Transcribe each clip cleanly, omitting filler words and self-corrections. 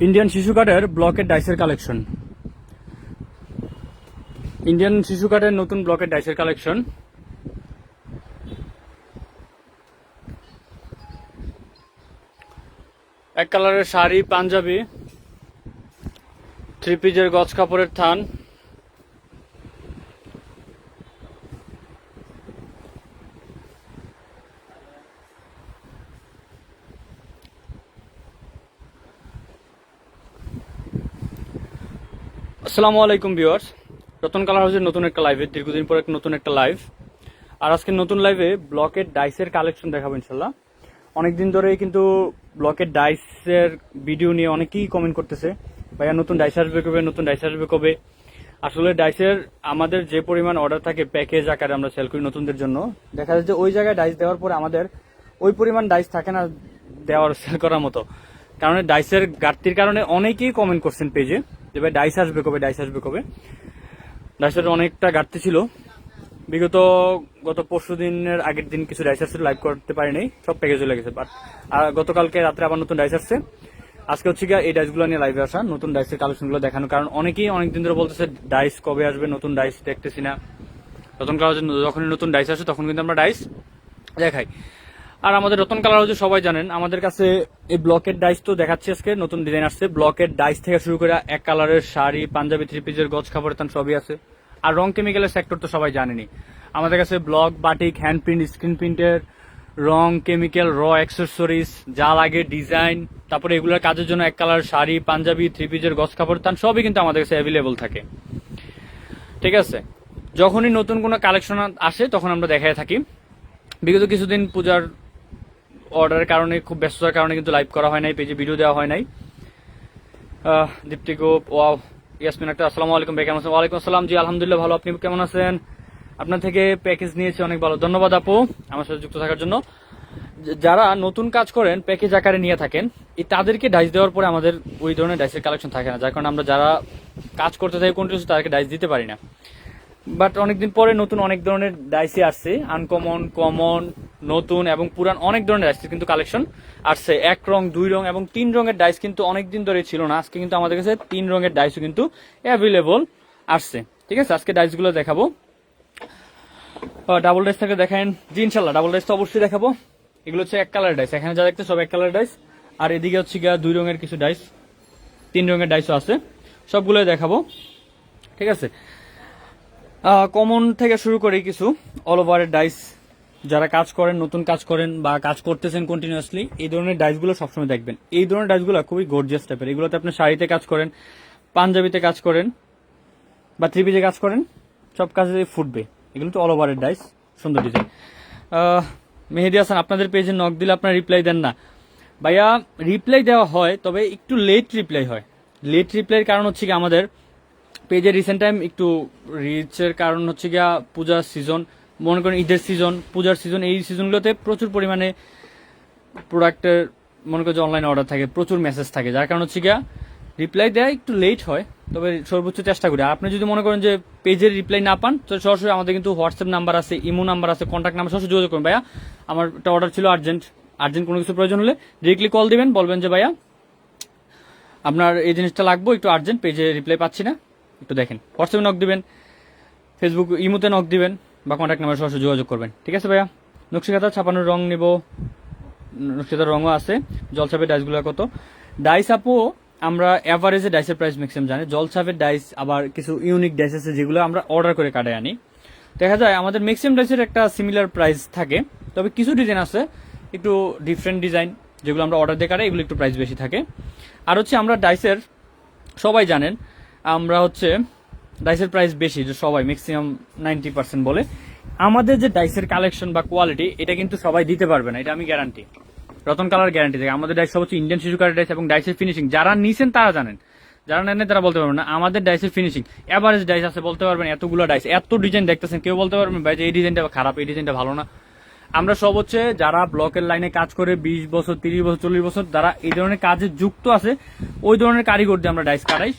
Indian শিশু কাঠের ব্লকের ডাইসের কালেকশন। ইন্ডিয়ান শিশু কাঠের নতুন ব্লকের ডাইসের কালেকশন। এক কালারের শাড়ি, পাঞ্জাবি, থ্রি পিসের গজ কাপড়ের থান, আসসালামু আলাইকুম ভিউয়ার্স, রতন কালার হাউসের নতুন একটা লাইভে, দীর্ঘদিন পর নতুন একটা লাইভ। আর আজকে নতুন লাইভে ব্লকের ডাইসের কালেকশন দেখাবো ইনশাল্লাহ। অনেকদিন ধরে কিন্তু ব্লকের ডাইসের ভিডিও নিয়ে অনেকেই কমেন্ট করতেছে, ভাইয়া নতুন ডাইস আসবে কবে, নতুন ডাইস আসবে কবে। আসলে ডাইসের আমাদের যে পরিমাণ অর্ডার থাকে প্যাকেজ আকারে আমরা সেল করি নতুনদের জন্য, দেখা যায় যে ওই জায়গায় ডাইস দেওয়ার পরে আমাদের ওই পরিমাণ ডাইস থাকে না দেওয়ার সেল করার মতো। কারণ ডাইসের ঘাটতির কারণে অনেকেই কমেন্ট করছেন পেজে যে ভাই ডাইস আসবে কবে, ডাইস আসবে কবে। ডাইসের অনেকটা ঘাটতি ছিল। গত পরশু দিনের আগের দিন কিছু ডাইস আসছে, লাইভ করতে পারিনি, সব প্যাকেজ চলে গেছে। বাট গতকালকে রাত্রে আবার নতুন ডাইস আসছে। আজকে হচ্ছে গিয়ে এই ডাইসগুলো নিয়ে লাইভে আসা, নতুন ডাইসের কালেকশনগুলো দেখানো। কারণ অনেকেই অনেকদিন ধরে বলতেছে ডাইস কবে আসবে, নতুন ডাইস দেখতেছি না। রতন কালার যখনই নতুন ডাইস আসে তখন কিন্তু আমরা ডাইস দেখাই। আর আমাদের রতন কালার হাউসে সবাই জানেন আমাদের কাছে এই ব্লকের ডাইস তো দেখাচ্ছি, আজকে নতুন ডিজাইন আসছে। ব্লকের ডাইস থেকে শুরু করে এক কালারের শাড়ি, পাঞ্জাবি, থ্রি পিসের গজ কাপড়ের থান সবই আছে। আর রং কেমিক্যালের সেক্টর তো সবাই জানেনি। আমাদের কাছে block, batik, hand print, screen প্রিন্টের রং, কেমিক্যাল, র অ্যাক্সেসরিজ যা লাগে, ডিজাইন, তারপরে এগুলোর কাজের জন্য এক কালার শাড়ি, পাঞ্জাবি, থ্রি পিসের গজ কাপড় থান সবই কিন্তু আমাদের কাছে অ্যাভেলেবল থাকে। ঠিক আছে, যখনই নতুন কোনো কালেকশন আসে তখন আমরা দেখায় থাকি। বিগত কিছুদিন পূজার অর্ডারের কারণে, খুব ব্যস্ততার কারণে কিন্তু লাইভ করা হয় নাই, পেজে ভিডিও দেওয়া হয় নাই। দীপ্তি গোপ, ওয়াও, ইয়াসমিন আক্তার, আসসালামু আলাইকুম ভাই, কেমন আছেন? ওয়ালাইকুম আসসালাম, জি আলহামদুলিল্লাহ ভালো, আপনি কেমন আছেন? আপনার থেকে প্যাকেজ নিয়েছি, অনেক ভালো, ধন্যবাদ আপু আমার সাথে যুক্ত থাকার জন্য। যারা নতুন কাজ করেন প্যাকেজ আকারে নিয়ে থাকেন, তাদেরকে ডাইস দেওয়ার পরে আমাদের ওই ধরনের ডাইসের কালেকশন থাকে না, যার কারণে আমরা যারা কাজ করতে থাকি কন্টিনিউস তাদেরকে ডাইস দিতে পারি না। বাট অনেকদিন পরে নতুন অনেক ধরনের ডাইসি আসছে, আনকমন, কমন, নতুন এবং পুরান অনেক ধরনের ডাইস কিন্তু কালেকশন আসছে। এক রং, দুই রং এবং তিন রঙের ডাইস কিন্তু অনেকদিন ধরে ছিল না, আজকে কিন্তু আমাদের কাছে তিন রঙের ডাইসও কিন্তু অ্যাভেলেবল আসছে। ঠিক আছে, আজকে ডাইসগুলো দেখাবো। ডাবল ডাইস থেকে দেখেন, জি ইনশাল্লাহ ডাবল ডাইস তো অবশ্যই দেখাবো। এগুলো হচ্ছে এক কালার ডাইস, এখানে যা দেখতে সব এক কালার ডাইস। আর এদিকে হচ্ছে গিয়া দুই রঙের কিছু ডাইস, তিন রঙের ডাইসও আছে, সবগুলোই দেখাবো। ঠিক আছে, কমন থেকে শুরু করে কিছু অল ওভারের ডাইস, যারা কাজ করেন, নতুন কাজ করেন বা কাজ করতেছেন কন্টিনিউয়াসলি, এই ধরনের ডাইসগুলো সবসময় দেখবেন। এই ধরনের ডাইসগুলো খুবই গর্জিয়াস টাইপের। এগুলোতে আপনি শাড়িতে কাজ করেন, পাঞ্জাবিতে কাজ করেন বা থ্রি পিসে কাজ করেন, সব কাজে ফুটবে। এগুলো তো অল ওভারের ডাইস, সুন্দর ডিজাইন। মেহেদি হাসান, আপনাদের পেজে নক দিলে আপনার রিপ্লাই দেন না। ভাইয়া রিপ্লাই দেওয়া হয়, তবে একটু লেট রিপ্লাই হয়। লেট রিপ্লাইয়ের কারণ হচ্ছে কি, আমাদের পেজে রিসেন্ট টাইম একটু রিচের কারণ হচ্ছে গিয়া পূজার সিজন, মনে করেন ঈদের সিজন, পূজার সিজন, এই সিজনগুলোতে প্রচুর পরিমাণে প্রোডাক্টের মনে করেন যে অনলাইনে অর্ডার থাকে, প্রচুর মেসেজ থাকে, যার কারণ হচ্ছে গিয়া রিপ্লাই দেওয়া একটু লেট হয়। তবে সর্বোচ্চ চেষ্টা করি। আপনি যদি মনে করেন যে পেজের রিপ্লাই না পান, তো সরাসরি আমাদের কিন্তু হোয়াটসঅ্যাপ নাম্বার আছে, ইমো নাম্বার আছে, কন্ট্যাক্ট নাম্বার, সরাসরি যোগাযোগ করুন। ভাইয়া আমার একটা অর্ডার ছিল আর্জেন্ট কোনো কিছু প্রয়োজন হলে ডিরেক্টলি কল দিবেন, বলবেন যে ভাইয়া আপনার এই জিনিসটা লাগবে, একটু আর্জেন্ট, পেজে রিপ্লাই পাচ্ছি না, একটু দেখেন। হোয়াটসঅ্যাপে নক দিবেন, ফেসবুক, ইমোতে নক দিবেন বা কন্ট্যাক্ট নাম্বার সরাসরি যোগাযোগ করবেন। ঠিক আছে ভাইয়া, নকশিকাতা ছাপানোর রং নিব, নকশিকাতার রঙও আছে। জলছাপের ডাইসগুলো কত? ডাইস আপু আমরা অ্যাভারেজে ডাইসের প্রাইস ম্যাক্সিমাম জানি। জলছাপের ডাইস আবার কিছু ইউনিক ডাইস আছে যেগুলো আমরা অর্ডার করে কাটায় আনি। দেখা যায় আমাদের ম্যাক্সিমাম ডাইসের একটা সিমিলার প্রাইস থাকে, তবে কিছু ডিজাইন আছে একটু ডিফারেন্ট ডিজাইন, যেগুলো আমরা অর্ডার দিয়ে কাটাই, এগুলো একটু প্রাইস বেশি থাকে। আর হচ্ছে আমরা ডাইসের, সবাই জানেন আমরা হচ্ছে ডাইসের প্রাইস বেশি, যে সবাই ম্যাক্সিমাম 90% বলে। আমাদের যে ডাইসের কালেকশন বা কোয়ালিটি, এটা কিন্তু সবাই দিতে পারবে না, এটা আমি গ্যারান্টি, রতন কালার গ্যারান্টি থাকে। আমাদের ডাইস সব হচ্ছে ইন্ডিয়ান শিশু কাঠের ডাইস এবং ডাইসের ফিনিশিং যারা নিছেন তারা জানেন, যারা নেন তারা বলতে পারবেন না। আমাদের ডাইসের ফিনিশিং এভারেজ ডাইস আছে, বলতে পারবেন এতগুলো ডাইস, এত ডিজাইন দেখতেছেন, কেউ বলতে পারবেন ভাই যে এই ডিজাইনটা খারাপ, এই ডিজাইনটা ভালো না। আমরা সব হচ্ছে যারা ব্লকের লাইনে কাজ করে 20 বছর, 30 বছর, 40 বছর, যারা এই ধরনের কাজে যুক্ত আছে, ওই ধরনের কারিগর দিয়ে আমরা ডাইস কাটাই,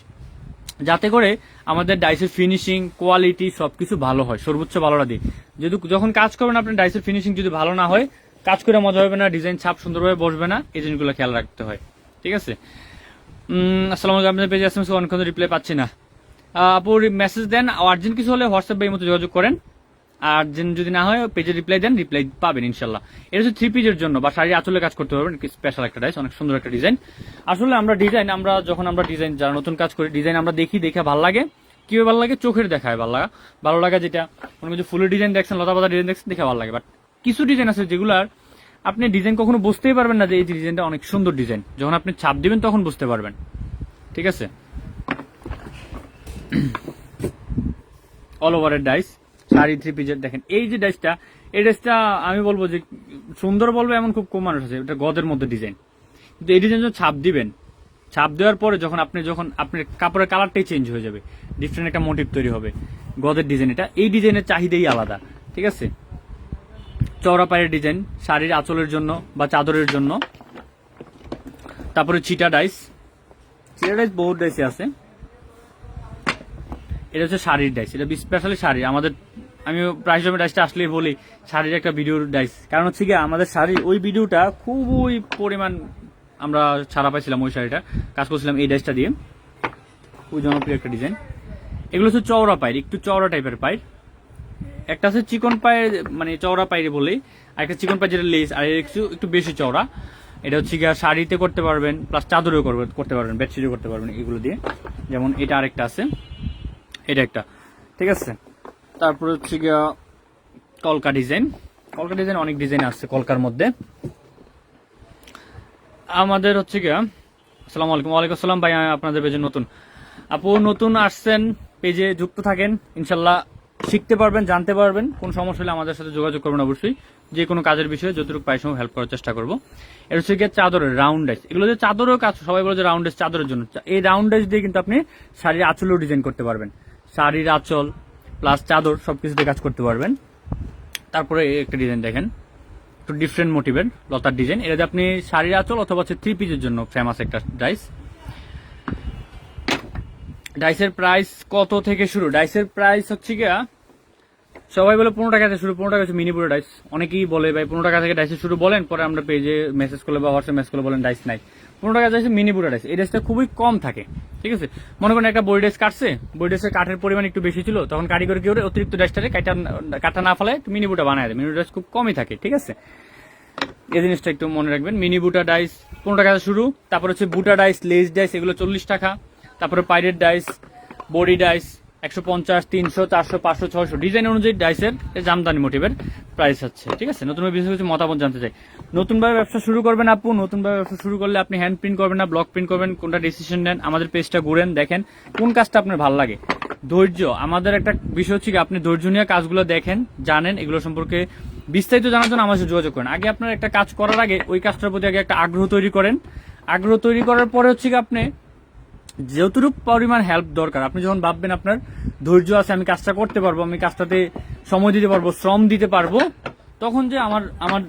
যাতে করে আমাদের ডাইসের ফিনিশিং, কোয়ালিটি সবকিছু ভালো হয়, সর্বোচ্চ ভালোটা দিই। যেহেতু যখন কাজ করবেন আপনার ডাইসের ফিনিশিং যদি ভালো না হয়, কাজ করে মজা হবে না, ডিজাইন ছাপ সুন্দরভাবে বসবে না, এই জিনিসগুলো খেয়াল রাখতে হয়। ঠিক আছে, আসসালামু আলাইকুম, আপনাদের পেজে এসএমএস অনেকক্ষণ রিপ্লাই পাচ্ছি না। আপু মেসেজ দেন, আর্জেন্ট কিছু হলে হোয়াটসঅ্যাপ বা এই মতো যোগাযোগ করেন। আর্জেন্ট যদি না হয় পেজে রিপ্লাই দেন, রিপ্লাই পাবেন ইনশাল্লাহ। এটা হচ্ছে 3 পিসের জন্য বা শাড়ি আঁচলে কাজ করতে পারবেন, স্পেশাল একটা ডাইস, অনেক সুন্দর একটা ডিজাইন। আসলে আমরা যখন আমরা ডিজাইন যারা নতুন কাজ করি, ডিজাইন আমরা দেখে ভালো লাগে। কিভাবে ভালো লাগে? চোখের দেখায় ভালো লাগা যেটা কোনো কিছু ফুলের ডিজাইন দেখছেন, লতা পাতা ডিজাইন দেখছেন, দেখে ভালো লাগে। বাট কিছু ডিজাইন আছে যেগুলার আপনি ডিজাইন কখনো বুঝতেই পারবেন না যে এই ডিজাইনটা অনেক সুন্দর ডিজাইন, যখন আপনি ছাপ দিবেন তখন বুঝতে পারবেন। ঠিক আছে, অল ওভারের ডাইস, শাড়ি 3 পিসের। দেখেন এই যে ডাইসটা, এই ডাইসটা আমি বলবো যে সুন্দর বলবো এমন খুব কম মানুষ আছে, এটা গদের মধ্যে ডিজাইন। কিন্তু এই ডিজাইন যখন ছাপ দিবেন, ছাপ দেওয়ার পরে যখন আপনার কাপড়ের কালারটাই চেঞ্জ হয়ে যাবে, ডিফারেন্ট একটা মোটিভ তৈরি হবে। গদের ডিজাইন এটা, এই ডিজাইনের চাহিদাই আলাদা। ঠিক আছে, চওড়া পায়ের ডিজাইন, শাড়ির আঁচলের জন্য বা চাদরের জন্য। তারপরে চিটা ডাইস বহুত ডাইসে আছে। এটা হচ্ছে শাড়ির ডাইস, এটা স্পেশালি শাড়ি। আমি প্রায় সময় ডাইসটা আসলেই বলি শাড়ির একটা ভিডিওর ডাইস, কারণ হচ্ছে কি আমাদের শাড়ি ওই ভিডিওটা খুবই পরিমাণ আমরা ছাড়া পাইছিলাম, ওই শাড়িটা কাজ করছিলাম এই ডাইসটা দিয়ে, খুবই জনপ্রিয় একটা ডিজাইন। এগুলো হচ্ছে চওড়া পায়ের, একটু চওড়া টাইপের পায়ের। একটা আছে চিকন পায়ের, মানে চওড়া পায়ের বলেই, আর একটা চিকন পায়ের যেটা লেস, আর একটু বেশি চওড়া। এটা হচ্ছে গিয়ে শাড়িতে করতে পারবেন, প্লাস চাদরেও করতে পারবেন, বেডশিটও করতে পারবেন এগুলো দিয়ে। যেমন এটা আরেকটা আছে, এটা একটা। ঠিক আছে, তারপরে হচ্ছে গিয়া কলকা ডিজাইন অনেক ডিজাইন আছে কলকার মধ্যে। আমাদের হচ্ছে গিয়া আসসালামু আলাইকুম। ওয়ালাইকুম আসসালাম ভাই, আপনাদের পেজে নতুন। আপু নতুন আসছেন, পেজে যুক্ত থাকেন, ইনশাল্লাহ শিখতে পারবেন, জানতে পারবেন। কোন সমস্যা হলে আমাদের সাথে যোগাযোগ করবেন অবশ্যই, যে কোনো কাজের বিষয়ে যতটুকু পাই সময় হেল্প করার চেষ্টা করবো। এটা হচ্ছে গিয়ে চাদরের রাউন্ড ডাইস, এগুলো যে চাদরেও কাজ, সবাই বলে যে রাউন্ড ডাইস চাদরের জন্য। এই রাউন্ড ডাইস দিয়ে কিন্তু আপনি শাড়ির আঁচলেও ডিজাইন করতে পারবেন, শাড়ির আঁচল প্লাস চাদর সবকিছুতে কাজ করতে পারবেন। তারপরে একটা ডিজাইন দেখেন, একটু ডিফারেন্ট মোটিভের লতার ডিজাইন। এটা আপনি শাড়ির আঁচল অথবা হচ্ছে 3 পিসের জন্য ফেমাস একটা ডাইস। ডাইসের প্রাইস কত থেকে শুরু? ডাইসের প্রাইস হচ্ছে গিয়া সবাই বলে 15 টাকা থেকে শুরু, 15 টাকা হচ্ছে মিনি পুরো ডাইস। অনেকেই বলে ভাই 15 টাকা থেকে ডাইসের শুরু বলেন, পরে আমরা পেজে মেসেজ করলে বা হোয়াটসঅ্যাপ মেসেজ করলে বলেন ডাইস নাই। 15 টাকা ডাইস মিনি পুরো ডাইস, এই ডাইসটা খুবই কম থাকে। ঠিক আছে, মনে করেন একটা বই ডাইস কাটছে, বই ডাইসের কাঠের পরিমাণ একটু বেশি ছিল, তখন কারিগর কি করে অতিরিক্ত ডাইসটারে কাটা না ফেলে মিনি বুটা বানায় দেয়। মিনি ডাইস খুব কমই থাকে। ঠিক আছে, এই জিনিসটা একটু মনে রাখবেন। মিনি বুটা ডাইস 15 টাকা থেকে শুরু। তারপর হচ্ছে বুটা ডাইস, লেস ডাইস, এগুলো 40 টাকা। তারপরে পাইরেট ডাইস, বডি ডাইস 150, 300, 400, 500, 600 ডিজাইন অনুযায়ী ডাইসের জামদানি মোটিভের প্রাইস আছে। ঠিক আছে, নতুনভাবে বিশেষ কিছু মতামত জানতে চাই। নতুনভাবে ব্যবসা শুরু করবেন আপু, নতুনভাবে ব্যবসা শুরু করলে আপনি হ্যান্ড প্রিন্ট করবেন না ব্লক প্রিন্ট করবেন, কোনটা ডিসিশন নেন। আমাদের পেজটা ঘুরেন, দেখেন কোন কাজটা আপনার ভালো লাগে। ধৈর্য আমাদের একটা বিষয় হচ্ছে, আপনি ধৈর্য নিয়ে কাজগুলো দেখেন, জানেন, এগুলো সম্পর্কে বিস্তারিত জানার জন্য আমার সাথে যোগাযোগ করেন। আগে আপনার একটা কাজ করার আগে ওই কাজটার প্রতি আগে একটা আগ্রহ তৈরি করেন। আগ্রহ তৈরি করার পরে হচ্ছে আপনি যতটুকু পরিমাণ হেল্প দরকার, আপনি যখন ভাববেন আপনার ধৈর্য আছে, আমি কাজটা করতে পারবো, আমি কাজটাতে সময় দিতে পারবো, শ্রম দিতে পারবো, তখন যে আমার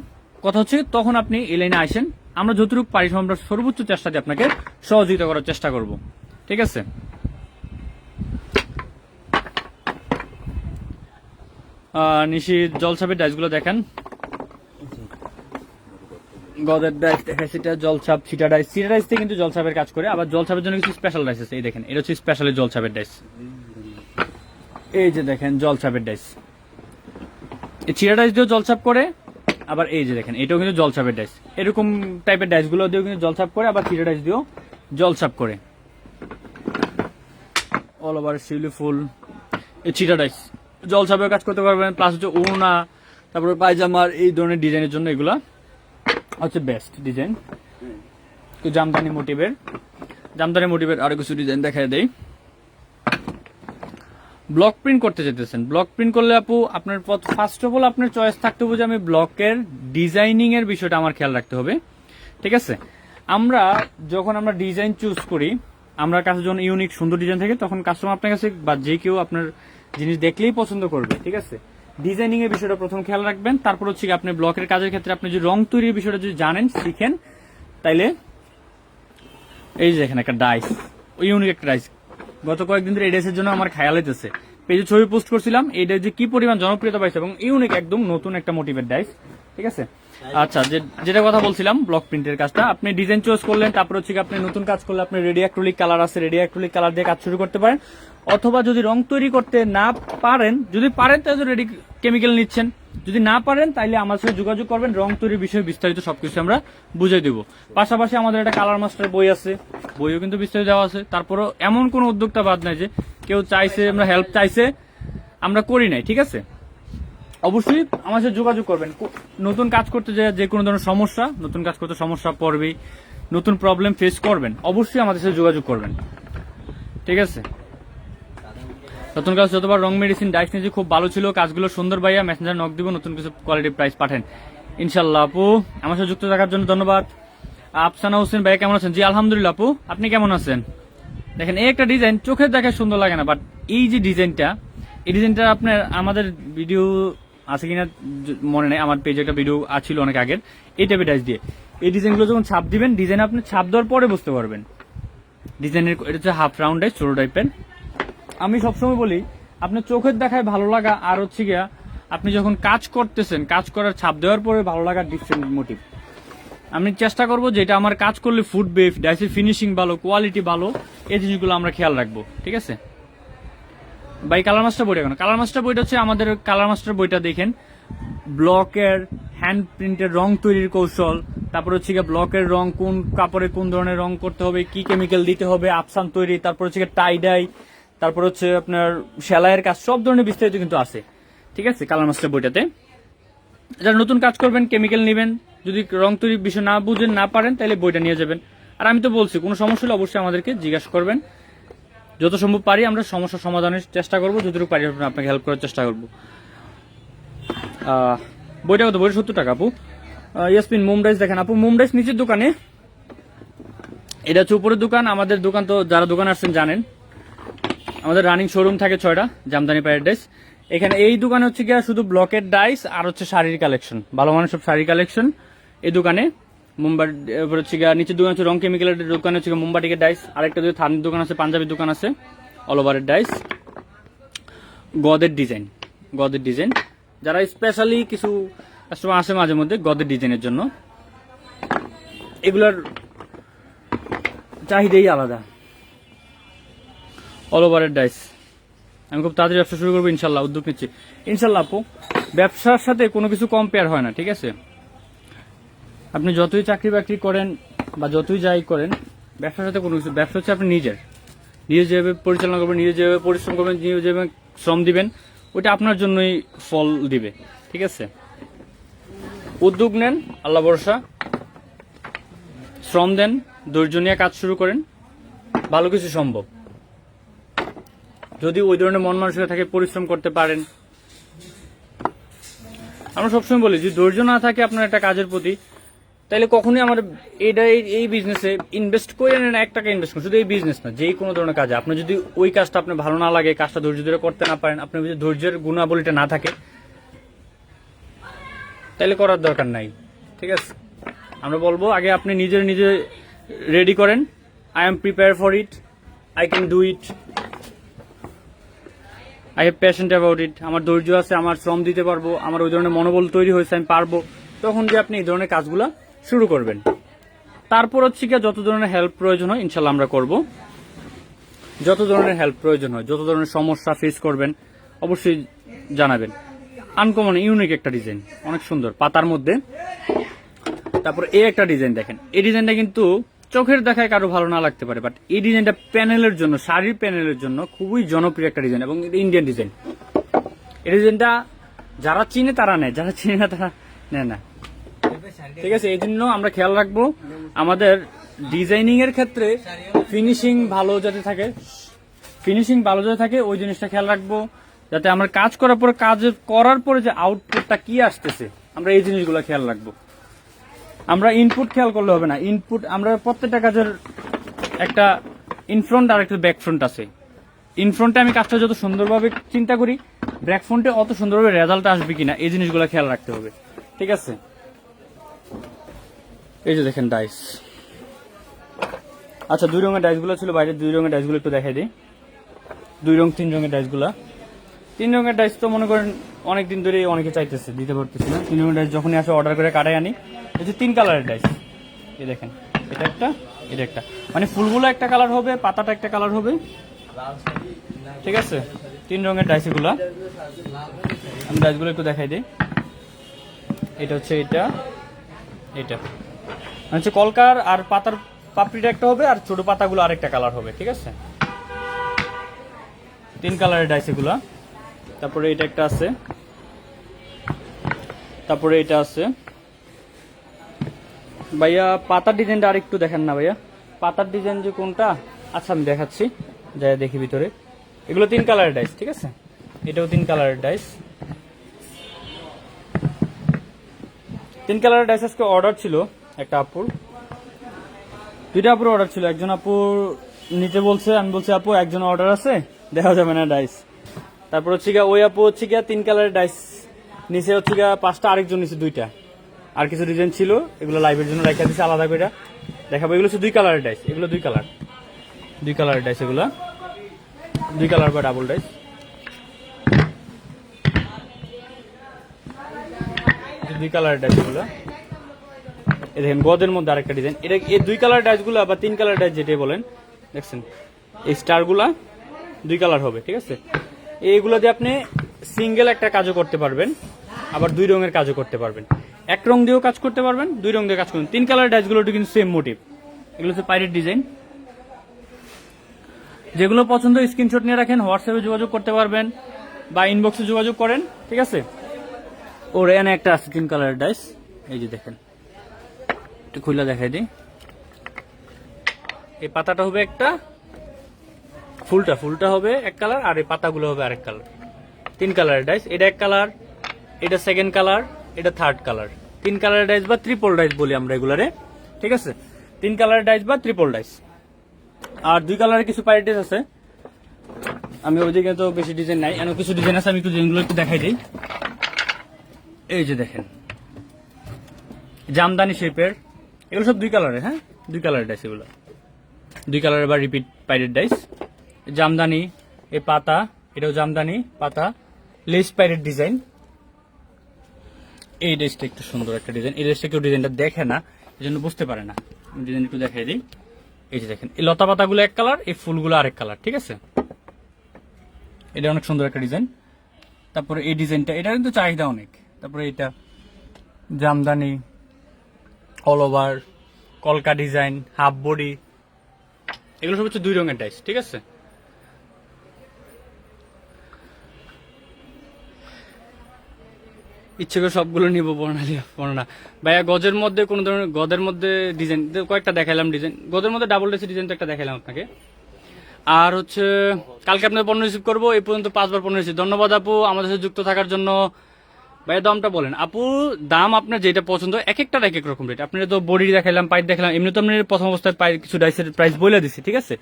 কথা হচ্ছে তখন আপনি এই লাইনে আসেন। আমরা যতটুকু পারি আমরা সর্বোচ্চ চেষ্টা দিয়ে আপনাকে সহযোগিতা করার চেষ্টা করব। ঠিক আছে, নিশি জলছাপের ডাইসগুলো দেখেন, গদের ডাইস দেখাচ্ছি, এটা জলছাপ ছিটা ডাইস। ছিটা ডাইস থেকে কিন্তু জলছাপের কাজ করে, আবার জলছাপের জন্য কিছু স্পেশাল ডাইস আছে। এই দেখেন, এটা হচ্ছে স্পেশালি জলছাপের ডাইস। এই যে দেখেন জলছাপের ডাইস, এই ছিটা ডাইস দিয়েও জলছাপ করে, আবার এই যে দেখেন এটাও কিন্তু জলছাপের ডাইস। এরকম টাইপের ডাইসগুলো দিয়েও কিন্তু জলছাপ করে, আবার ছিটা ডাইস দিয়েও জলছাপ করে। অল ওভার শিউলি ফুল, এই ছিটা ডাইস জলছাপের কাজ করতে পারবেন, প্লাস হচ্ছে ওড়না, তারপরে পায়জামার এই ধরনের ডিজাইনের জন্য এগুলা হচ্ছে বেস্ট ডিজাইন। জামদানি মোটিভের আরো কিছু ডিজাইন দেখা দেয়। ব্লক প্রিন্ট করতে যেতেছেন, ব্লক প্রিন্ট করলে আপু আপনার ফার্স্ট অফ অল আপনার চয়েস থাকতে হবে যে আমি ব্লকের ডিজাইনিং এর বিষয়টা আমার খেয়াল রাখতে হবে। ঠিক আছে, যখন আমরা ডিজাইন চুজ করি, আমরা কাছে যখন ইউনিক সুন্দর ডিজাইন থাকে, তখন কাস্টমার আপনার কাছে বা যে কেউ আপনার জিনিস দেখলেই পছন্দ করবে। ঠিক আছে, ডিজাইনিং এর বিষয়টা প্রথম খেয়াল রাখবেন। তারপর হচ্ছে আপনি ব্লকের কাজের ক্ষেত্রে আপনি যদি রং তৈরির বিষয়টা যদি জানেন, শিখেন, তাইলে এই যে এখানে একটা ডাইস, ইউনিক একটা ডাইস, গত কয়েকদিন ধরে এই ডাইসের জন্য আমার খেয়াল হইতেছে, পেজে ছবি পোস্ট করছিলাম, এই ডাইস যে কি পরিমাণ জনপ্রিয়তা পাইছে এবং ইউনিক একদম নতুন একটা মোটিভের ডাইস। ঠিক আছে, আচ্ছা, যেটা কথা বলছিলাম ব্লক প্রিন্টের কাজটা, আপনি ডিজাইন চয়েস করলেন, তারপর হচ্ছে আপনি নতুন কাজ করলে আপনি রেডি অ্যাক্রিলিক কালার আছে, রেডি অ্যাক্রিলিক কালার দিয়ে কাজ শুরু করতে পারেন। অথবা যদি রং তৈরি করতে না পারেন, যদি পারেন তাহলে রেডি কেমিক্যাল নিচ্ছেন, যদি না পারেন তাহলে আমার সাথে যোগাযোগ করবেন, রং তৈরির বিষয়ে বিস্তারিত সবকিছু আমরা বুঝিয়ে দেবো। পাশাপাশি আমাদের একটা কালার মাস্টার বই আছে, বইও কিন্তু বিস্তারিত দেওয়া আছে। তারপরও এমন কোনো উদ্যোক্তা বাদ নাই যে কেউ চাইছে, আমরা হেল্প চাইছে আমরা করি নাই, ঠিক আছে। অবশ্যই আমার সাথে যোগাযোগ করবেন। নতুন কাজ করতে যে কোনো ধরনের সমস্যা, নতুন কাজ করতে সমস্যা পড়বেই, নতুন প্রবলেম ফেস করবেন, অবশ্যই আমাদের সাথে যোগাযোগ করবেন, ঠিক আছে। নতুন কাজ যতবার রং মেডিসিন ডাইস নিয়েছি, খুব ভালো ছিল কাজগুলো, সুন্দর ভাইয়া, মেসেঞ্জার নক দিব, নতুন কিছু কোয়ালিটি প্রাইস পাঠেন ইনশাল্লাহ। আপু আমার সাথে যুক্ত থাকার জন্য ধন্যবাদ। আফসানা হোসেন ভাইয়া কেমন আছেন? জি আলহামদুলিল্লাহ আপু, আপনি কেমন আছেন? দেখেন এই একটা ডিজাইন চোখের দেখায় সুন্দর লাগে না, বাট এই যে ডিজাইনটা, এই ডিজাইনটা আপনার আমাদের ভিডিও আছে কিনা মনে নেই, আমার পেজে একটা ভিডিও ছিল অনেক আগের, এই টাইপের ডাইস দিয়ে এই ডিজাইনগুলো যখন ছাপ দিবেন, ডিজাইন আপনি ছাপ দেওয়ার পরে বুঝতে পারবেন ডিজাইনের। এটা হচ্ছে হাফ রাউন্ড ডাইস, ছোট টাইপের। আমি সবসময় বলি আপনার চোখের দেখায় ভালো লাগা আর হচ্ছে গিয়া আপনি যখন কাজ করতেছেন, কাজ করার ছাপ দেওয়ার পরে ভালো লাগার ডিফারেন্ট মোটিভ। আমি চেষ্টা করবো যেটা আমার কাজ করলে ফুটবে, ডাইসের ফিনিশিং ভালো, কোয়ালিটি ভালো, এই জিনিসগুলো আমরা খেয়াল রাখবো, ঠিক আছে ভাই। কালার মাস্টার বইটা কেন? কালার মাস্টার বইটা হচ্ছে আমাদের কালার মাস্টার বইটা দেখেন, ব্লকের হ্যান্ড প্রিন্টের রং তৈরির কৌশল, তারপর হচ্ছে গিয়ে ব্লকের রং, কোন কাপড়ে কোন ধরনের রং করতে হবে, কি কেমিক্যাল দিতে হবে, আফসান তৈরি, তারপর হচ্ছে টাই ডাই, তারপর হচ্ছে আপনার সেলাইয়ের কাজ, সব ধরনের বিস্তারিত কিন্তু আছে, ঠিক আছে কালার মাস্টার বইটাতে। যারা নতুন কাজ করবেন, কেমিক্যাল নেবেন, যদি রং তৈরির বিষয় না বুঝেন, না পারেন, তাহলে বইটা নিয়ে যাবেন। আর আমি তো বলছি কোনো সমস্যা হলে অবশ্যই আমাদেরকে জিজ্ঞাসা করবেন, যত সম্ভব পারি আমরা সমস্যা সমাধানের চেষ্টা করবো, যতটুকু পারি আপনাকে হেল্প করার চেষ্টা করবো। বইটা কত? বইটা 70 টাকা আপু। ইয়াসমিন মোমডাইস দেখেন আপু, মোমডাইস নিচের দোকানে, এটা হচ্ছে উপরের দোকান। আমাদের দোকান তো যারা দোকান আসছেন জানেন, আমাদের রানিং শোরুম থাকে 6টা, জামদানি প্যারাডাইস। এখানে এই দোকানে হচ্ছে গিয়া শুধু ব্লকের ডাইস আর হচ্ছে শাড়ির কালেকশন, ভালো মানের সব শাড়ির কালেকশন এই দোকানে। মুম্বাই হচ্ছে গিয়া নিচের দোকান হচ্ছে রং কেমিক্যালের দোকান, হচ্ছে মুম্বাটিকের ডাইস, আরেকটা যদি থানির দোকান আছে, পাঞ্জাবির দোকান আছে, অল ওভারের ডাইস, গদের ডিজাইন, গদের ডিজাইন। যারা স্পেশালি কিছু কাস্টমার আসে মাঝে মধ্যে গদের ডিজাইনের জন্য, এগুলার চাহিদাই আলাদা। অল ওভারের ডাইস। আমি খুব তাড়াতাড়ি ব্যবসা শুরু করবো ইনশাল্লাহ, উদ্যোগ নিচ্ছি ইনশাল্লাহ আপু। ব্যবসার সাথে কোনো কিছু কম্পেয়ার হয় না, ঠিক আছে। আপনি যতই চাকরি বাকরি করেন বা যতই যাই করেন, ব্যবসার সাথে কোনো কিছু, ব্যবসা হচ্ছে আপনি নিজে যেভাবে পরিচালনা করবেন, নিজে যেভাবে পরিশ্রম করবেন, নিজে যেভাবে শ্রম দিবেন, ওইটা আপনার জন্যই ফল দিবে, ঠিক আছে। উদ্যোগ নেন, আল্লাহ ভরসা, শ্রম দেন, ধৈর্য নিয়ে কাজ শুরু করেন, ভালো কিছু সম্ভব। যদি ওই ধরনের মন মানসিকতা থাকে, পরিশ্রম করতে পারেন। আমরা সবসময় বলি যে ধৈর্য না থাকে আপনার একটা কাজের প্রতি, তাইলে কখনোই আমার এই বিজনেসে ইনভেস্ট করে নেন, 1 টাকা ইনভেস্ট করুন, শুধু এই বিজনেস না, যেই কোনো ধরনের কাজে আপনার যদি ওই কাজটা আপনার ভালো না লাগে, কাজটা ধৈর্য ধরে করতে না পারেন, আপনার যদি ধৈর্যের গুণাবলীটা না থাকে, তাইলে করার দরকার নাই, ঠিক আছে। আমরা বলবো আগে আপনি নিজে রেডি করেন, I am prepare for it, I can do it, I have passionate about it, আমার ধৈর্য আছে, আমার শ্রম দিতে পারবো, আমার ওই ধরনের মনোবল তৈরি হয়েছে, আমি পারবো, তখন যে আপনি এই ধরনের কাজগুলো শুরু করবেন। তারপর হচ্ছে কি যত ধরনের হেল্প প্রয়োজন হয় ইনশাল্লাহ আমরা করব। যত ধরনের হেল্প প্রয়োজন হয়, যত ধরনের সমস্যা ফেস করবেন অবশ্যই জানাবেন। আনকমন ইউনিক একটা ডিজাইন, অনেক সুন্দর পাতার মধ্যে। তারপর এই একটা ডিজাইন দেখেন, এই ডিজাইনটা কিন্তু চোখের দেখায় কারো ভালো না লাগতে পারে, বাট এই ডিজাইনটা প্যানেলের জন্য, শাড়ির প্যানেলের জন্য খুবই জনপ্রিয় একটা ডিজাইন, এবং ইন্ডিয়ান ডিজাইন। এই ডিজাইনটা যারা চিনে তারা নেয়, যারা চিনে না তারা নেয় না, ঠিক আছে। এই জন্য আমরা খেয়াল রাখবো আমাদের ডিজাইনিং এর ক্ষেত্রে ফিনিশিং ভালো যাতে থাকে, ওই জিনিসটা খেয়াল রাখবো, যাতে আমরা কাজ করার পরে যে আউটপুটটা কি আসতেছে, আমরা এই জিনিসগুলো খেয়াল রাখবো। আমরা ইনপুট খেয়াল করলে হবে না, ইনপুট আমরা প্রত্যেকটা কাজের একটা ইনফ্রন্ট আর একটা ব্যাক ফ্রন্ট আছে। ইনফ্রন্টে আমি কাজটা যত সুন্দরভাবে চিন্তা করি, ব্যাক ফ্রন্টে অত সুন্দরভাবে রেজাল্ট আসবে কিনা, এই জিনিসগুলো খেয়াল রাখতে হবে, ঠিক আছে। এই যে দেখেন ডাইস, আচ্ছা 2 রঙের ডাইসগুলো ছিল বাইরে, 2 রঙের ডাইসগুলো একটু দেখাই দিই। 2 রং 3 রঙের ডাইসগুলা, 3 রঙের ডাইস তো মনে করেন অনেকদিন ধরে অনেকে চাইতেছে, দিতে পারতেছি না। 3 রঙের ডাইস যখনই আসে অর্ডার করে কাটাই আনি। এই যে 3 কালারের ডাইস, এই দেখেন, এটা একটা, এটা একটা, মানে ফুলগুলো একটা কালার হবে, পাতাটা একটা কালার হবে, ঠিক আছে। 3 রঙের ডাইস এগুলা। আমি ডাইসগুলো একটু দেখাই দিই। এটা হচ্ছে এটা, এটা হচ্ছে কলকার, আর পাতার পাপড়িটা একটা হবে, আর ছোট পাতাগুলো আরেকটা কালার হবে, ঠিক আছে। 3 কালারের ডাইস এগুলা। তারপরে এটা একটা আছে, তারপরে এটা আছে। ভাইয়া পাতার ডিজাইনটা আর একটু দেখেন না ভাইয়া, পাতার ডিজাইন যে কোনটা, আচ্ছা আমি দেখাচ্ছি, যাই দেখি ভিতরে। এগুলো 3 কালারের ডাইস, ঠিক আছে। এটাও 3 কালারের ডাইস। 3 কালারের ডাইস আজকে অর্ডার ছিল একটা আপুর, 2টা আপুর অর্ডার ছিল। একজন আপুর নিচে বলছে, আমি বলছি আপু একজন অর্ডার আছে, দেখা যাবে না ডাইস। তারপর হচ্ছে গিয়া ওই আপু হচ্ছে গিয়া 3 কালারের ডাইস নিচে হচ্ছে গিয়া 5টা, আরেকজন নিচে 2টা। আর কিছু ডিজাইন ছিল, এগুলো লাইভের জন্য রাখা দিচ্ছে আলাদা করে দেখাবো। এগুলো হচ্ছে 2 কালারের ডাইস, এগুলো 2 কালার, 2 কালারের ডাইস, এগুলো 2 কালার বা ডাবল ডাইস। দুই কালারের ডাইস গুলো, এই দেখেন গদের মধ্যে আরেকটা ডিজাইন। এটা এই 2 কালার ডাইস গুলা বা 3 কালার ডাইস যেটাই বলেন, দেখছেন এই স্টার গুলা 2 কালার হবে, ঠিক আছে। এইগুলো দিয়ে আপনি সিঙ্গেল একটা কাজও করতে পারবেন, আবার 2 রঙের কাজও করতে পারবেন। 1 রং দিয়েও কাজ করতে পারবেন, 2 রং দিয়ে কাজ করবেন। 3 কালার ডাইস গুলো কিন্তু সেম মোটিভ। এগুলো হচ্ছে পাইরেট ডিজাইন। যেগুলো পছন্দ স্ক্রিনশট নিয়ে রাখেন, হোয়াটসঅ্যাপে যোগাযোগ করতে পারবেন বা ইনবক্সে যোগাযোগ করেন, ঠিক আছে। ওর এনে একটা আছে 3 কালারের ডাইস, এই যে দেখেন, একটু খুলে দেখাই দিই। এই পাতাটা হবে একটা, ফুলটা হবে 1 কালার, আর এই পাতাগুলো হবে আরেক কালার। 3 কালারের ডাইস, এটা 1 কালার, এটা 2nd কালার, এটা 3rd কালার। 3 কালারের ডাইস বা ট্রিপল ডাইস বলি আমরা এগুলারে, ঠিক আছে। 3 কালারের ডাইস বা ট্রিপল ডাইস। আর 2 কালারের কিছু পাইরেট ডাইস আছে, আমি ওইদিকে তো বেশি ডিজাইন নাই, এমন কিছু ডিজাইন আছে, আমি একটু ডিজাইনগুলো একটু দেখাই দিই। এই যে দেখেন জামদানি শেপের, এগুলো সব 2 কালারের, হ্যাঁ 2 কালারের ডাইস এগুলো, 2 কালারের বা রিপিট পাইরেট ডাইস। জামদানি, এই পাতা, এটাও জামদানি পাতা, লেস পাইরেট ডিজাইন। এই ড্রেসটা একটু সুন্দর একটা ডিজাইন, এই ড্রেসটা কেউ ডিজাইনটা দেখে না, এই জন্য বুঝতে পারে না। ডিজাইন একটু দেখাই দিই। এই যে দেখেন এই লতা পাতাগুলো 1 কালার, এই ফুলগুলো আরেক কালার, ঠিক আছে। এটা অনেক সুন্দর একটা ডিজাইন। তারপরে এই ডিজাইনটা, এটা কিন্তু চাহিদা অনেক। তারপরে এটা জামদানি অল ওভার, কলকা ডিজাইন, হাফ বডি, এগুলো সব হচ্ছে 2 রঙের ডাইস, ঠিক আছে। ইচ্ছে করে সবগুলো নিব না ভাইয়া। গজের মধ্যে কোনো ধরনের, গদের মধ্যে ডিজাইন কয়েকটা দেখাইলাম, ডিজাইন গদের মধ্যে ডাবল ডাইসের ডিজাইন তো একটা দেখাইলাম আপনাকে। আর হচ্ছে কালকে আপনার পণ্য রিসিভ করবো, এই পর্যন্ত 5 বার পণ্য রিসিভ। ধন্যবাদ আপু আমাদের সাথে যুক্ত থাকার জন্য। ভাইয়া দামটা বলেন আপু, দাম আপনার যেটা পছন্দ, এক একটার এক এক রকম রেট। আপনার তো বডি দেখাইলাম, পাইপ দেখালাম, এমনি তো আপনি প্রথম অবস্থায় কিছু ডাইসের প্রাইস বলে দিচ্ছি, ঠিক আছে।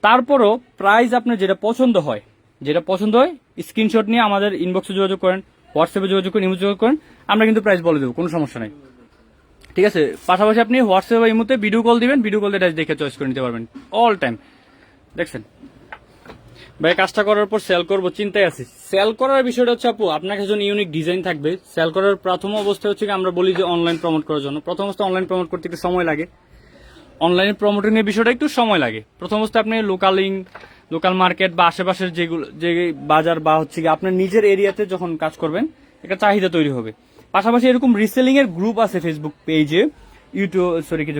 তারপরও প্রাইস আপনার যেটা পছন্দ হয়, স্ক্রিনশট নিয়ে আমাদের ইনবক্সে যোগাযোগ করেন, হোয়াটসঅ্যাপে যোগাযোগ করেন, ইমো যোগাযোগ করেন, আমরা কিন্তু প্রাইস বলে দেবো, কোনো সমস্যা নেই, ঠিক আছে। পাশাপাশি আপনি হোয়াটসঅ্যাপ বা ইমোতে ভিডিও কল দিবেন, ভিডিও কল দিয়ে ডাইস দেখে চয়েস করে নিতে পারবেন অল টাইম। দেখছেন ভাই কাজটা করার পর সেল করবো চিন্তায় আছি। সেল করার বিষয়টা হচ্ছে আপু, আপনার কাছে যখন ইউনিক ডিজাইন থাকবে, সেল করার প্রথম অবস্থা হচ্ছে আমরা বলি যে অনলাইন প্রমোট করার জন্য। প্রথম অবস্থা অনলাইন প্রমোট করতে একটু সময় লাগে, অনলাইনে প্রমোটিং এর বিষয়টা একটু সময় লাগে। প্রথম অবস্থা আপনি লোকাল মার্কেট বা আশেপাশের যে বাজার বা হচ্ছে আপনার নিজের এরিয়াতে যখন কাজ করবেন, একটা চাহিদা তৈরি হবে। পাশাপাশি এরকম রিসেলিং এর গ্রুপ আছে ফেসবুক পেজে,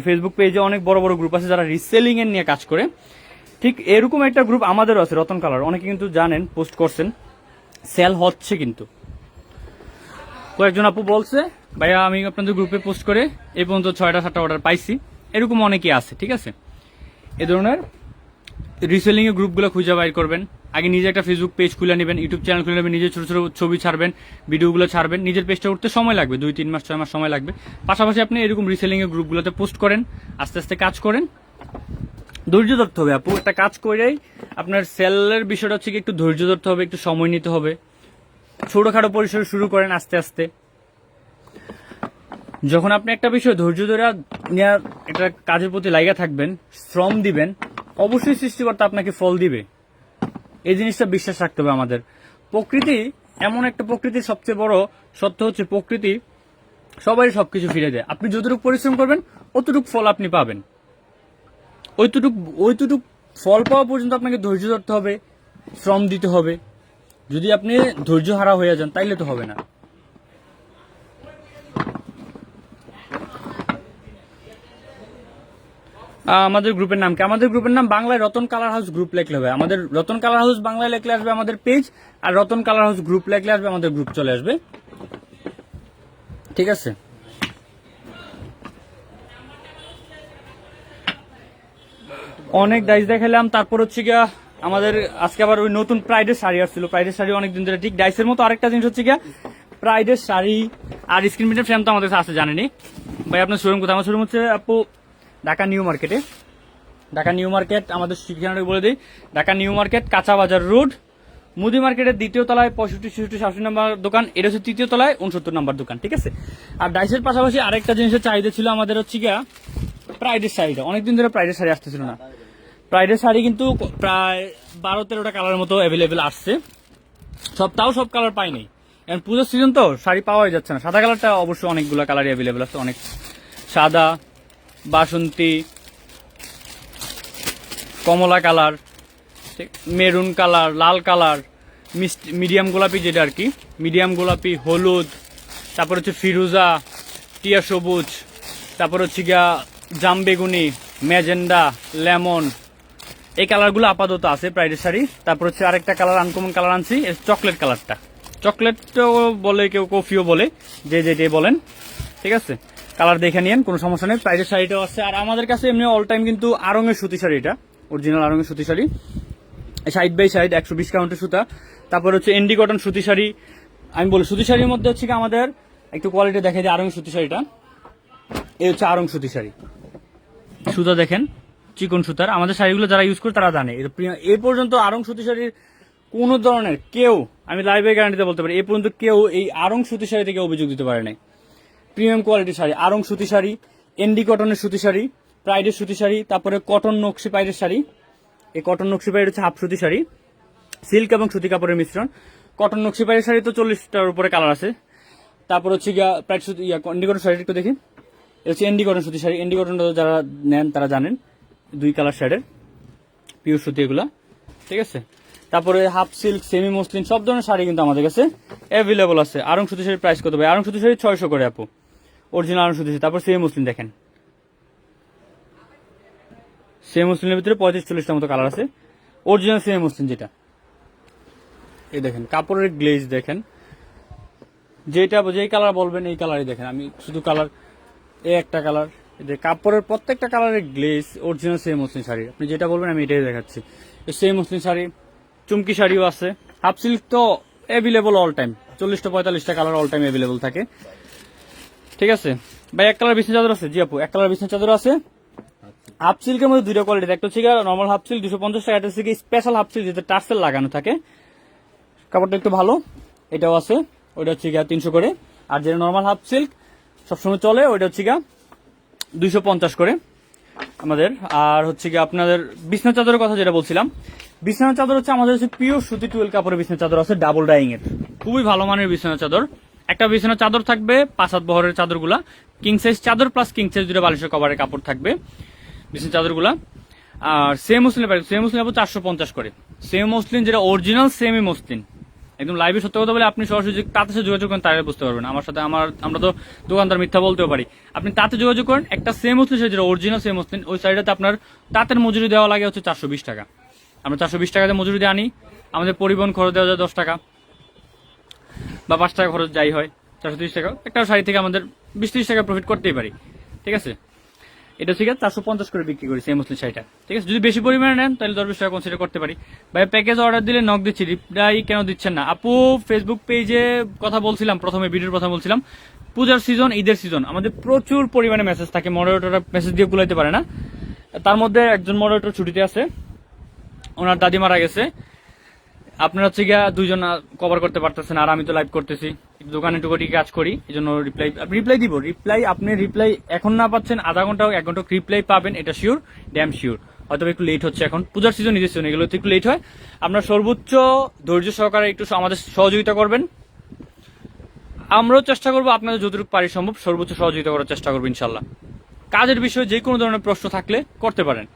ফেসবুক পেজে অনেক বড় বড় গ্রুপ আছে যারা রিসেলিং এর নিয়ে কাজ করে। ঠিক এরকম একটা গ্রুপ আমাদেরও আছে, রতন কালার, অনেকে কিন্তু জানেন, পোস্ট করছেন, সেল হচ্ছে। কিন্তু কয়েকজন আপু বলছে ভাইয়া আমি আপনাদের গ্রুপে পোস্ট করে এই পর্যন্ত 6টা-7টা অর্ডার পাইছি, এরকম অনেকেই আছে, ঠিক আছে। এ ধরনের রিসেলিং এর গ্রুপগুলো খুঁজে বাইর করবেন। আগে নিজে একটা ফেসবুক পেজ খুলে নেবেন, ইউটিউব চ্যানেল খুলে নেবেন, নিজের ছোট ছোট ছবি ছাড়বেন, ভিডিওগুলো ছাড়বেন। নিজের পেজটা উঠতে সময় লাগবে, 2-3 মাস 6 মাস সময় লাগবে। পাশাপাশি আপনি এরকম রিসেলিং এর গ্রুপগুলোতে পোস্ট করেন, আস্তে আস্তে কাজ করেন। ধৈর্য ধরতে হবে আপু, একটা কাজ করেই আপনার সেলের বিষয়টা হচ্ছে কি একটু ধৈর্য ধরতে হবে, একটু সময় নিতে হবে। ছোটখাটো পরিসরে শুরু করেন আস্তে আস্তে। যখন আপনি একটা বিষয় ধৈর্য ধরে নেওয়ার একটা কাজের প্রতি লাগা থাকবেন, শ্রম দিবেন, অবশ্যই সৃষ্টিকর্তা আপনাকে ফল দিবে। এই জিনিসটা বিশ্বাস রাখতে হবে আমাদের। প্রকৃতি এমন একটা প্রকৃতির সবচেয়ে বড় সত্য হচ্ছে প্রকৃতি সবাই সবকিছু ফিরে দেয়। আপনি যতটুকু পরিশ্রম করবেন অতটুকু ফল আপনি পাবেন। ওইটুকু ফল পাওয়া পর্যন্ত আপনাকে ধৈর্য ধরতে হবে, শ্রম দিতে হবে। যদি আপনি ধৈর্য হারা হয়ে যান তাইলে তো হবে না। আমাদের গ্রুপের নাম কি? আমাদের গ্রুপের নাম বাংলায় রতন কালার হাউস গ্রুপ লেখলে হবে। আমাদের রতন কালার হাউস বাংলায় লেখলে আসবে আমাদের পেজ, আর রতন কালার হাউস গ্রুপ লেখলে আসবে আমাদের গ্রুপ চলে আসবে। ঠিক আছে, অনেক ডাইস দেখালাম। তারপর হচ্ছে গিয়া আমাদের আজকে আবার ওই নতুন প্রাইডের শাড়ি আসছিল। প্রাইডের শাড়ি অনেকদিন ধরে, ঠিক ডাইসের মতো আরেকটা জিনিস হচ্ছে গিয়া প্রাইডের শাড়ি আর স্ক্রিন প্রিন্টের ফ্রেম তো আমাদের কাছে আছে, জানেনি ভাই। আপনার শোরুম কোথায়? আমার শোরুম হচ্ছে আপু ঢাকা নিউ মার্কেটে। ঢাকা নিউ মার্কেট আমাদের ঠিকানাটা বলে দিই, ঢাকা নিউ মার্কেট কাঁচা বাজার রোড, মুদি মার্কেটের দ্বিতীয় তলায় 65, 66, 67 নাম্বার দোকান। এটা হচ্ছে তৃতীয় তলায় 69 নাম্বার দোকান। ঠিক আছে। আর ডাইসের পাশাপাশি আরেকটা জিনিসের চাহিদা ছিল আমাদের হচ্ছে গিয়া প্রাইডের শাড়িটা। অনেকদিন ধরে প্রাইডের শাড়ি আসতেছিল না। প্রাইডের শাড়ি কিন্তু প্রায় 12-13টা কালারের মতো অ্যাভেলেবেল আসছে। তাও সব কালার পাইনি, এখন পুজোর সিজন তো শাড়ি পাওয়াই যাচ্ছে না। সাদা কালারটা অবশ্যই অনেকগুলো কালারই অ্যাভেলেবেল আছে, অনেক সাদা, বাসন্তী, কমলা কালার, মেরুন কালার, লাল কালার, মিডিয়াম গোলাপি যেটা আর কি, মিডিয়াম গোলাপি, হলুদ, তারপর হচ্ছে ফিরোজা, টিয়া সবুজ, তারপর হচ্ছে গিয়া জাম বেগুনি, ম্যাজেন্ডা, লেমন, এই কালারগুলো আপাতত আছে প্রাইডের শাড়ি। তারপর হচ্ছে আরেকটা কালার আনকমন কালার আনছি, চকলেট কালারটা। চকলেটও বলে, কেউ কফিও বলে, যে যেটাই বলেন। ঠিক আছে, কালার দেখে নিন, কোনো সমস্যা নেই। প্রাইডের শাড়িটাও আছে। আর আমাদের কাছে এমনি অল টাইম কিন্তু আড়ঙের সুতি শাড়ি, এটা অরিজিনাল আড়ঙের সুতি শাড়ি, সাইড বাই সাইড 120 কাউন্টের সুতা। তারপর হচ্ছে এন্ডি কটন সুতি শাড়ি। আমি বলি সুতি শাড়ির মধ্যে হচ্ছে কি আমাদের একটু কোয়ালিটি দেখাই দিই। আড়ঙের সুতি শাড়িটা, এই হচ্ছে আড়ং সুতি শাড়ি। সুতা দেখেন, চিকন সুতার। আমাদের শাড়িগুলো যারা ইউজ করে তারা জানে। এ পর্যন্ত আড়ং সুতি শাড়ির কোন ধরনের কেউ, আমি লাইভে গ্যারান্টিতে বলতে পারি, এ পর্যন্ত কেউ এই আড়ং সুতি শাড়ি থেকে অভিযোগ দিতে পারে নাই। প্রিমিয়াম কোয়ালিটির শাড়ি, আড়ং সুতি শাড়ি, এন্ডি কটনের সুতি শাড়ি, প্রাইডের সুতি শাড়ি, তারপরে কটন নকশি পাইডের শাড়ি। এই কটন নকশি পাইড হচ্ছে হাফ সুতি শাড়ি, সিল্ক এবং সুতি কাপড়ের মিশ্রণ। কটন নকশি পাইডের শাড়ি তো 40টার উপরে কালার আছে। তারপর হচ্ছে গিয়া প্রাইড সুতি, এন্ডি কটন শাড়ি একটু দেখি। এটা হচ্ছে এন্ডি কটন সুতি শাড়ি। এন্ডি কটনটা যারা নেন তারা জানেন, 2 কালার শেডের পিওর সুতি এগুলা। ঠিক আছে। তারপরে হাফ সিল্ক, সেমি মসলিন, সব ধরনের শাড়ি কিন্তু আমাদের কাছে অ্যাভেলেবল আছে। আড়ং সুতি শাড়ির প্রাইস কত ভাই? আড়ং সুতি শাড়ি 600 করে আপু, অরিজিনাল আড়ং সুতি শাড়ি। তারপর সেমি মসলিন দেখেন, সেমি মসলিনের ভিতরে 35-40টার মতো কালার আছে। অরিজিনাল সেমি মসলিন যেটা, এই দেখেন কাপড়ের গ্লেজ দেখেন, যেই কালার বলবেন এই কালারই দেখেন। আমি শুধু কালার, এই একটা কালার, যে কাপড়ের প্রত্যেকটা কালারের glaze original same muslin sari. আপনি যেটা বলবেন আমি এটাই দেখাচ্ছি। সেম মসলিন শাড়ি, চুমকি শাড়িও আছে। হাফ সিল্ক তো অ্যাভেলেবল অল টাইম, 40-45টা কালার অল টাইম অ্যাভেলেবল থাকে। ঠিক আছে ভাই। 1 কালার বিছনা চাদর আছে? জি আপু, 1 কালার বিছনা চাদর আছে। হাফ সিল্কের মধ্যে 2টা কোয়ালিটি, একটা হচ্ছে নর্মাল হাফ সিল্ক 250 টাকা, এটা হচ্ছে স্পেশাল হাফ সিল্ক যেটা টার্সেল লাগানো থাকে, কাপড়টা একটু ভালো, এটাও আছে। ওইটা হচ্ছে 300 করে। আর যেটা নর্মাল হাফ সিল্ক সবসময় চলে, ওইটা হচ্ছে 250 করে আমাদের। আর হচ্ছে আপনাদের বিছনা চাদরের কথা যেটা বলছিলাম, বিছনা চাদর হচ্ছে আমাদের হচ্ছে পিওর সুতি 12 কাপড়ের বিছনা চাদর আছে, ডাবল ডাইং এর, খুবই ভালো মানের বিছনা চাদর। একটা বিছনা চাদর থাকবে 5-7 বহরের চাদরগুলা, কিং সাইজ চাদর প্লাস কিং সাইজ 2টা বালিশের কভারের কাপড় থাকবে বিছনা চাদরগুলা। আর সেম মসলিন, সেম মসলিন 450 করে। সেম মসলিন যেটা অরিজিনাল সেমি মসলিন, একদম লাইভে সত্য কথা বলে আপনি সরাসরি তাতে সাথে যোগাযোগ করেন, তাহলে বুঝতে পারবেন আমার সাথে। আমরা তো দোকানদার মিথ্যা বলতেও পারি। আপনি তাতে যোগাযোগ করেন, একটা সেম মসলিন যেটা অরিজিনাল সেম মসলিন, ওই সাইডটাতে আপনার তাঁতের মজুরি দেওয়া লাগে হচ্ছে 420 টাকা। আমরা 420 টাকাতে মজুরি দিয়ে আনি, আমাদের পরিবহন খরচ দেওয়া যায় 10 টাকা বা 5 টাকা খরচ যাই হয়, 430 টাকা। একটা শাড়ি থেকে আমাদের 20-30 টাকা প্রফিট করতেই পারি। ঠিক আছে, এটা ঠিক আছে 450 করে বিক্রি করি সেম মসলিন শাড়িটা। ঠিক আছে, যদি বেশি পরিমাণে নেন তাহলে 10-20 টাকা কনসিডার করতে পারি। ভাই প্যাকেজ অর্ডার দিলে নক দিচ্ছি, রিপ্লাই কেন দিচ্ছেন না? আপু ফেসবুক পেজে কথা বলছিলাম, প্রথমে ভিডিওর কথা বলছিলাম, পূজার সিজন, ঈদের সিজন, আমাদের প্রচুর পরিমাণে মেসেজ থাকে, মডারেটররা মেসেজ দিয়ে কুলাইতে পারে না। তার মধ্যে একজন মডারেটর ছুটিতে আছে, ওনার দাদি মারা গেছে। আপনার হচ্ছে গিয়া 2 জন কভার করতে পারতেছেন, আর আমি তো লাইভ করতেছি, দোকানে টুকুটি কাজ করি, এই জন্য রিপ্লাই দিব। আপনি রিপ্লাই এখন না পাচ্ছেন, আধা ঘন্টা 1 ঘন্টা রিপ্লাই পাবেন, এটা শিওর, ড্যাম শিওর। হয়তো একটু লেট হচ্ছে, এখন পূজার সিজন নিজের সিজন, এগুলো একটু লেট হয়। আপনার সর্বোচ্চ ধৈর্য সহকারে একটু আমাদের সহযোগিতা করবেন, আমরাও চেষ্টা করবো আপনাদের যতটুকু পারি সম্ভব সর্বোচ্চ সহযোগিতা করার চেষ্টা করবো ইনশাল্লাহ। কাজের বিষয়ে যে কোনো ধরনের প্রশ্ন থাকলে করতে পারেন,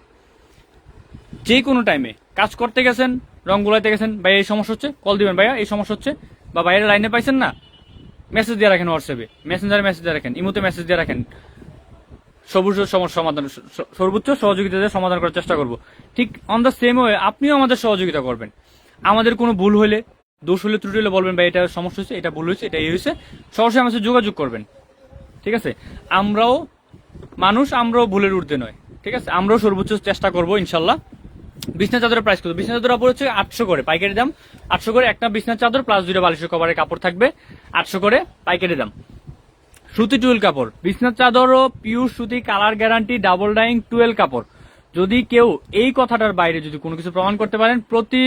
যে কোনো টাইমে কাজ করতে গেছেন, রং গুলাইতে গেছেন, ভাইয়া এই সমস্যা হচ্ছে, কল দিবেন, ভাইয়া এই সমস্যা হচ্ছে, বা বাইরের লাইনে পাইছেন না, মেসেজ দিয়ে রাখেন, হোয়াটসঅ্যাপে মেসেঞ্জারে মেসেজ দিয়ে রাখেন, ইমোতে মেসেজ দিয়ে রাখেন, সর্বোচ্চ সহযোগিতা দিয়ে সমাধান করার চেষ্টা করব। ঠিক অন দ্য সেম ওয়ে আপনিও আমাদের সহযোগিতা করবেন। আমাদের কোনো ভুল হলে, দোষ হলে, ত্রুটি হলে বলবেন, ভাই এটা সমস্যা হয়েছে, এটা ভুল হয়েছে, এটা এই হয়েছে, সরাসরি আমার সাথে যোগাযোগ করবেন। ঠিক আছে, আমরাও মানুষ, আমরাও ভুলের ঊর্ধ্বে নয়। ঠিক আছে, আমরাও সর্বোচ্চ চেষ্টা করবো ইনশাল্লাহ। বিছনা চাদরের প্রাইস কত? বিছনা চাদর পড়ছে 800 করে পাইকারি দাম, 800 করে একটা বিছনা চাদর প্লাস 2টা বালিশের কভারের কাপড় থাকবে, 800 করে পাইকারি দাম। সুতি টুয়েল কাপড়, বিছনা চাদরও পিওর সুতি, কালার গ্যারান্টি, ডাবল ডাইং টুয়েল কাপড়। যদি কেউ এই কথাটার বাইরে যদি কোনো কিছু প্রমাণ করতে পারেন, প্রতি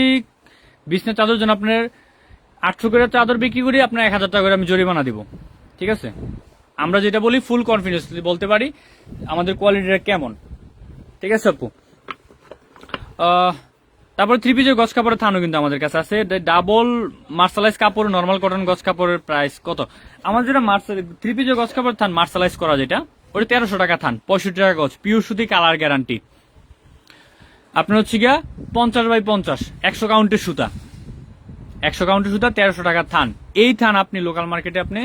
বিছনা চাদর জন্য আপনার 800 করে চাদর বিক্রি করি, আপনার 1000 টাকা করে আমি জরিমানা দিব। ঠিক আছে, আমরা যেটা বলি ফুল কনফিডেন্সলি বলতে পারি আমাদের কোয়ালিটিটা কেমন। ঠিক আছে আপু, তারপরে 3 পিসের গজ কাপড়ের থানও কিন্তু আমাদের কাছে আছে। ডাবল মার্শালাইজ কাপড়, নর্মাল কটন গজ কাপড়ের প্রাইস কত? আমাদের যেটা 3 পিসের গজ কাপড় থান মার্শালাইজ করা, যেটা ওটা 1300 টাকা থান, 65 টাকা গজ, পিওর সুতি, কালার গ্যারান্টি। আপনার হচ্ছে গিয়া 50x50 100 কাউন্টের সুতা, 100 কাউন্টের সুতা 1300 টাকা থান। এই থান আপনি লোকাল মার্কেটে আপনি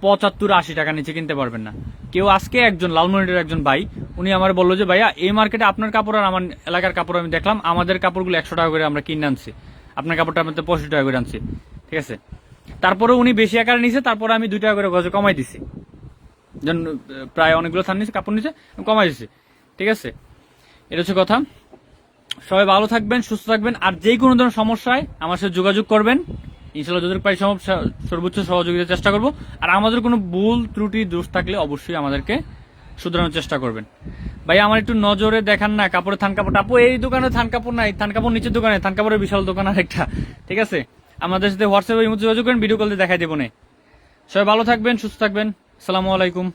75-80 টাকা নিচে কিনতে পারবেন না। কেউ আজকে একজন লালমনিরের একজন ভাই, উনি আমার বললো যে ভাইয়া এই মার্কেটে আপনার কাপড় আর আমার এলাকার কাপড় আমি দেখলাম, আমাদের কাপড়গুলো 100 টাকা করে আমরা কিনে আনছি, আপনার কাপড়টা আমাদের 65 টাকা করে আনছি। ঠিক আছে, তারপরে উনি বেশি আকারে নিছে, তারপরে আমি 2 টাকা করে গজে কমাই দিছি, যেন প্রায় অনেকগুলো থান নিছে, কাপড় নিছে, কমাই দিছি। ঠিক আছে, এটা হচ্ছে কথা। সবাই ভালো থাকবেন, সুস্থ থাকবেন, আর যে কোনো ধরনের সমস্যায় আমার সাথে যোগাযোগ করবেন ইনশাল্লাহ, যতটুকু পারি সর্বোচ্চ সহযোগিতার চেষ্টা করব। আর আমাদের কোনো ভুল ত্রুটি দোষ থাকলে অবশ্যই আমাদেরকে শুধরানোর চেষ্টা করবেন। ভাই আমার একটু নজরে দেখান না কাপড়ের থান কাপড়, আপু এই দোকানে থান কাপড় নাই, থান কাপড় নিচের দোকানে, থান কাপড়ের বিশাল দোকান আর একটা। ঠিক আছে, আমাদের সাথে হোয়াটসঅ্যাপে যোগাযোগ করেন, ভিডিও কল দিয়ে দেখাই দেবো না। সবাই ভালো থাকবেন, সুস্থ থাকবেন, আসসালামু আলাইকুম।